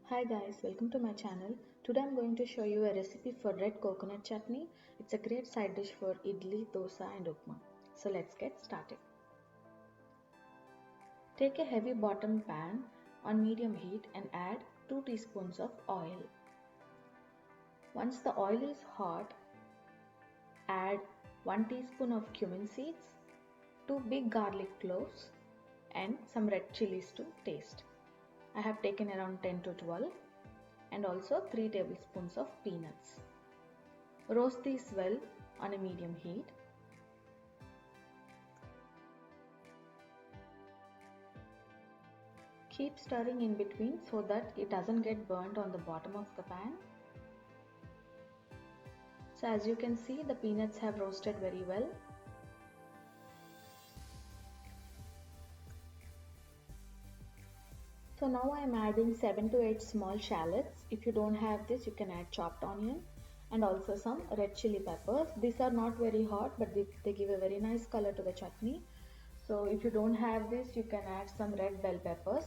Hi guys, welcome to my channel. Today I'm going to show you a recipe for red coconut chutney. It's a great side dish for idli, dosa and upma. So let's get started. Take a heavy bottom pan on medium heat and add 2 teaspoons of oil. Once the oil is hot, add 1 teaspoon of cumin seeds, 2 big garlic cloves and some red chilies to taste. I have taken around 10 to 12. And also 3 tablespoons of peanuts. Roast these well on a medium heat. Keep stirring in between so that it doesn't get burnt on the bottom of the pan. So as you can see, the peanuts have roasted very well. So now I am adding 7 to 8 small shallots. If you don't have this, you can add chopped onion and also some red chili peppers. These are not very hot, but they give a very nice color to the chutney. So if you don't have this, you can add some red bell peppers.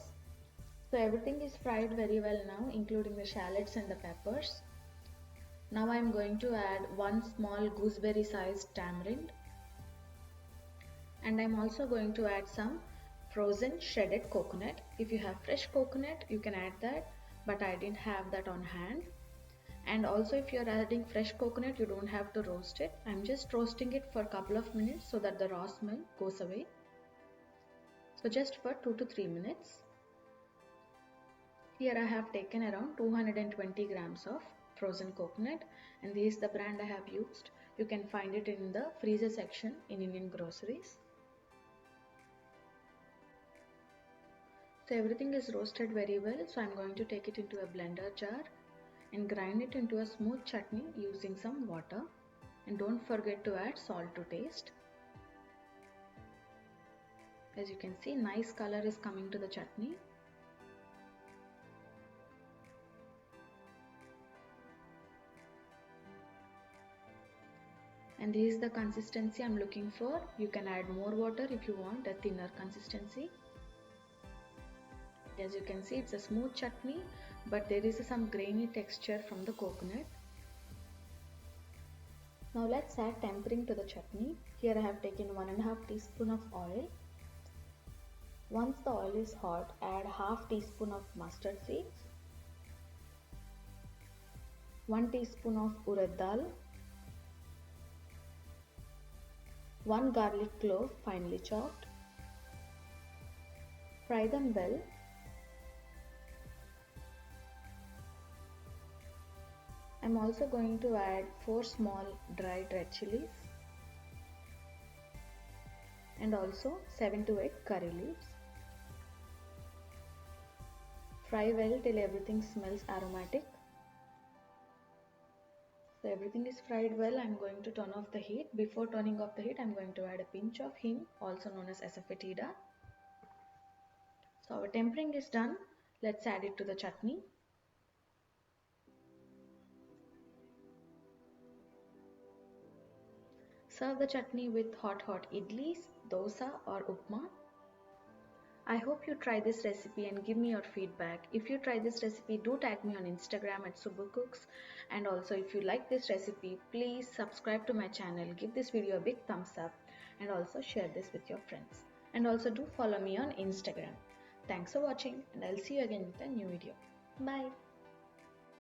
So everything is fried very well now, including the shallots and the peppers. Now I am going to add 1 small gooseberry sized tamarind. And I am also going to add some frozen shredded coconut. If you have fresh coconut, you can add that, but I didn't have that on hand. And also if you are adding fresh coconut, you don't have to roast it. I'm just roasting it for a couple of minutes so that the raw smell goes away. So just for 2 to 3 minutes. Here I have taken around 220 grams of frozen coconut, and this is the brand I have used. You can find it in the freezer section in Indian groceries. So everything is roasted very well, so I'm going to take it into a blender jar and grind it into a smooth chutney using some water. And don't forget to add salt to taste. As you can see, nice color is coming to the chutney. And this is the consistency I'm looking for. You can add more water if you want a thinner consistency. As you can see, it's a smooth chutney, but there is some grainy texture from the coconut. Now let's add tempering to the chutney. Here I have taken 1.5 teaspoon of oil. Once the oil is hot, add half teaspoon of mustard seeds, 1 teaspoon of urad dal, 1 garlic clove finely chopped. Fry them well. I'm also going to add 4 small dried red chilies and also 7 to 8 curry leaves. Fry well till everything smells aromatic. So everything is fried well. I'm going to turn off the heat. Before turning off the heat, I'm going to add a pinch of hing, also known as asafoetida. So our tempering is done. Let's add it to the chutney. Serve the chutney with hot idlis, dosa or upma. I hope you try this recipe and give me your feedback. If you try this recipe, do tag me on Instagram at SubbuCooks. And also if you like this recipe, please subscribe to my channel, give this video a big thumbs up and also share this with your friends. And also do follow me on Instagram. Thanks for watching and I'll see you again with a new video. Bye.